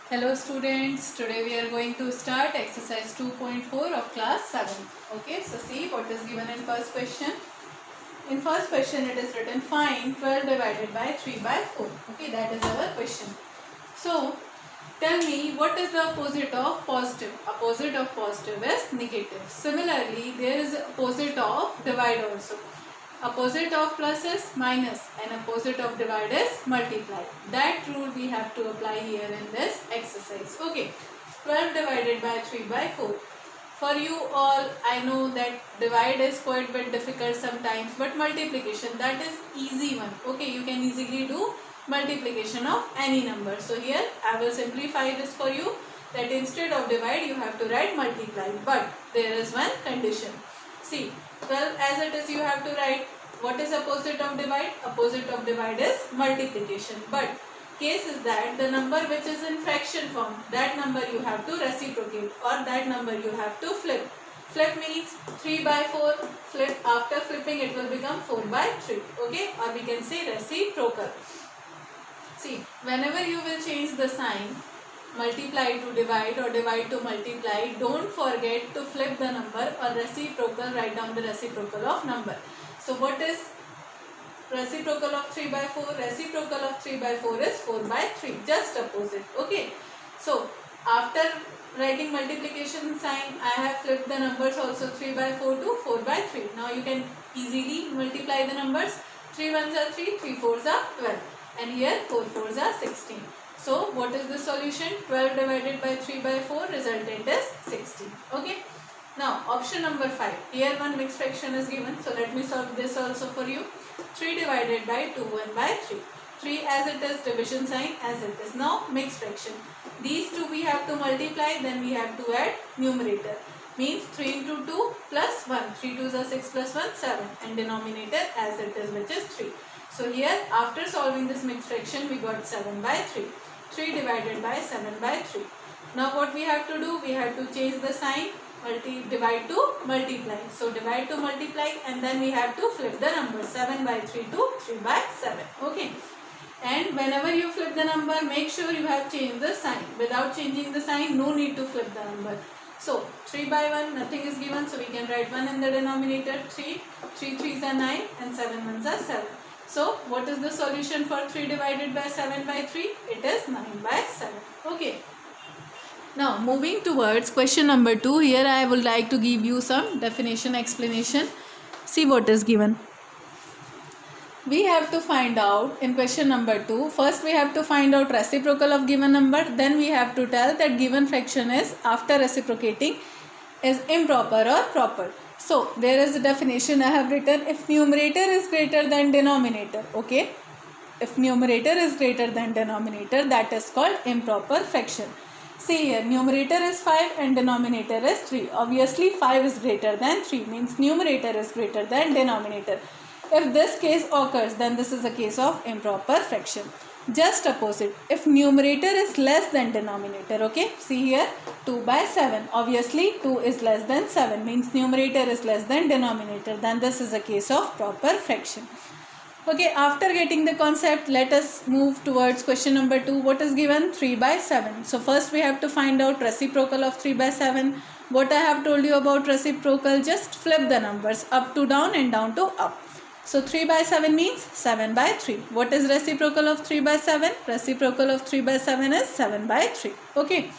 Hello students, today we are going to start exercise 2.4 of class 7. Okay, so see what is given in first question. In first question it is written find 12 divided by 3 by 4. Okay, that is our question. So tell me what is the opposite of positive. Opposite of positive is negative. Similarly, there is opposite of divide also. Opposite of plus is minus and opposite of divide is multiply. That rule we have to apply here in this exercise. Okay, 12 divided by 3 by 4. For you all, I know that divide is quite bit difficult sometimes, but multiplication, that is easy one. Okay, you can easily do multiplication of any number. So here I will simplify this for you, that instead of divide you have to write multiply, but there is one condition. See, 12 as it is you have to write. What is opposite of divide? Opposite of divide is multiplication, but case is that the number which is in fraction form, that number you have to reciprocate, or that number you have to flip. Flip means 3 by 4, flip, after flipping it will become 4 by 3, okay, or we can say reciprocal. See, whenever you will change the sign, multiply to divide or divide to multiply, don't forget to flip the number, or reciprocal, write down the reciprocal of number. So what is reciprocal of 3 by 4? Reciprocal of 3 by 4 is 4 by 3, just opposite. Okay. So after writing multiplication sign, I have flipped the numbers also, 3 by 4 to 4 by 3. Now you can easily multiply the numbers. 3 ones are 3, 3 fours are 12, and here 4 fours are 16. So what is the solution? 12 divided by 3 by 4, resultant is 16. Okay. Now option number 5. Here one mixed fraction is given. So let me solve this also for you. 3 divided by 2, 1 by 3. 3 as it is, division sign as it is. Now mixed fraction. These two we have to multiply, then we have to add numerator. Means 3 into 2 plus 1. 3 2s are 6 plus 1, 7. And denominator as it is, which is 3. So here after solving this mixed fraction, we got 7 by 3. 3 divided by 7 by 3. Now what we have to do? We have to change the sign. Divide to multiply. So divide to multiply, and then we have to flip the number, 7 by 3 to 3 by 7. Okay. And whenever you flip the number, make sure you have changed the sign. Without changing the sign, no need to flip the number. So 3 by 1, nothing is given, so we can write 1 in the denominator. 3 3s are 9, and 7 1s are 7. So what is the solution for 3 divided by 7 by 3? It is 9 by 7. Okay. Now moving towards question number 2, here I would like to give you some definition explanation. See what is given. We have to find out in question number 2, first we have to find out reciprocal of given number, then we have to tell that given fraction is, after reciprocating, is improper or proper. So there is a definition I have written. If numerator is greater than denominator, okay, if numerator is greater than denominator, that is called improper fraction. See here, numerator is 5 and denominator is 3. Obviously 5 is greater than 3, means numerator is greater than denominator. If this case occurs, then this is a case of improper fraction. Just opposite, if numerator is less than denominator, okay, see here 2 by 7, obviously 2 is less than 7, means numerator is less than denominator, then this is a case of proper fraction. Okay, after getting the concept, let us move towards question number 2. What is given? 3 by 7. So first we have to find out reciprocal of 3 by 7. What I have told you about reciprocal, just flip the numbers, up to down and down to up. So 3 by 7 means 7 by 3. What is reciprocal of 3 by 7? Reciprocal of 3 by 7 is 7 by 3. Okay.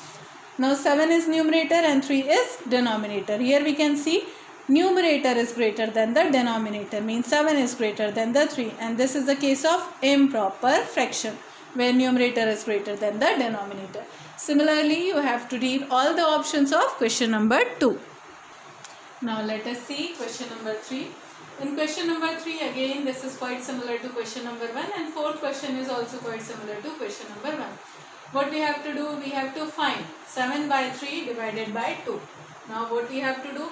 Now 7 is numerator and 3 is denominator. Here we can see numerator is greater than the denominator, means 7 is greater than the 3, and this is the case of improper fraction, where numerator is greater than the denominator. Similarly, you have to read all the options of question number 2. Now let us see question number 3. In question number 3, again this is quite similar to question number 1, and fourth question is also quite similar to question number 1. What we have to do? We have to find 7 by 3 divided by 2. Now what we have to do?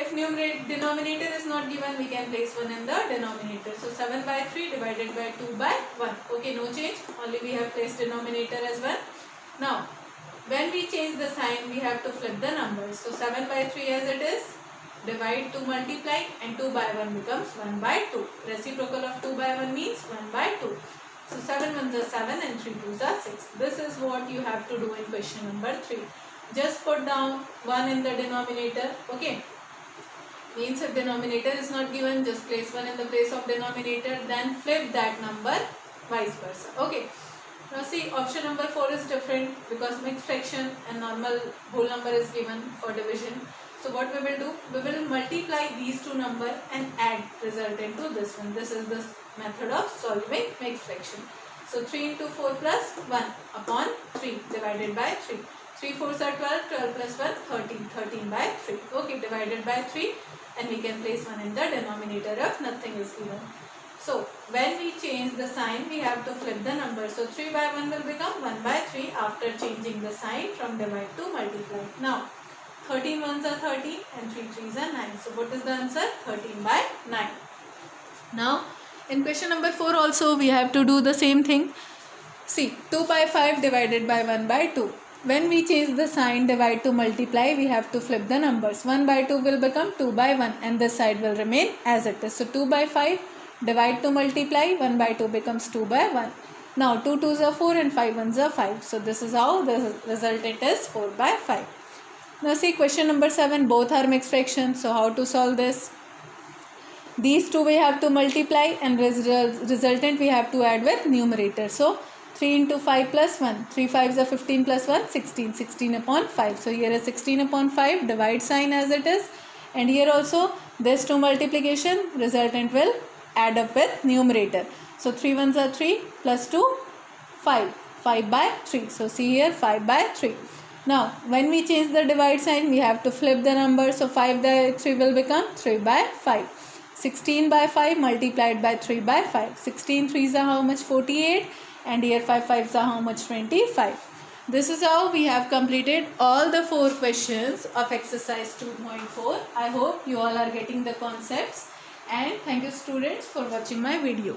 If denominator is not given, we can place 1 in the denominator. So 7 by 3 divided by 2 by 1. Okay, no change. Only we have placed denominator as 1. Now, when we change the sign, we have to flip the numbers. So 7 by 3 as it is, divide to multiply, and 2 by 1 becomes 1 by 2. Reciprocal of 2 by 1 means 1 by 2. So 7 ones are 7 and 3 twos are 6. This is what you have to do in question number 3. Just put down 1 in the denominator. Okay. Means if denominator is not given, just place 1 in the place of denominator, then flip that number, vice versa. Okay. Now see, option number 4 is different because mixed fraction and normal whole number is given for division. So what we will do, we will multiply these two numbers and add result into this one. This is the method of solving mixed fraction. So 3 into 4 plus 1 upon 3 divided by 3. 3 4s are 12, 12 plus 1, 13, 13 by 3. Okay, divided by 3, and we can place 1 in the denominator if nothing is given. So when we change the sign, we have to flip the number. So 3 by 1 will become 1 by 3 after changing the sign from divide to multiply. Now 13 ones are 13 and 3 threes are 9. So what is the answer? 13 by 9. Now in question number 4 also we have to do the same thing. See, 2 by 5 divided by 1 by 2. When we change the sign divide to multiply, we have to flip the numbers. 1 by 2 will become 2 by 1 and this side will remain as it is. So 2 by 5 divide to multiply, 1 by 2 becomes 2 by 1. Now 2 2s are 4 and 5 1s are 5. So this is how the resultant is 4 by 5. Now see, question number 7, both are mixed fractions. So how to solve this? These two we have to multiply and resultant we have to add with numerator. So 3 into 5 plus 1. 3 5s are 15 plus 1, 16. 16 upon 5. So here is 16 upon 5, divide sign as it is. And here also this 2 multiplication, resultant will add up with numerator. So 3 1s are 3 plus 2, 5. 5 by 3. So see here 5 by 3. Now when we change the divide sign, we have to flip the number. So 5 by 3 will become 3 by 5. 16 by 5 multiplied by 3 by 5. 16 3s are how much? 48. And here 5 5s are how much? 25. This is how we have completed all the 4 questions of exercise 2.4. I hope you all are getting the concepts, and thank you students for watching my video.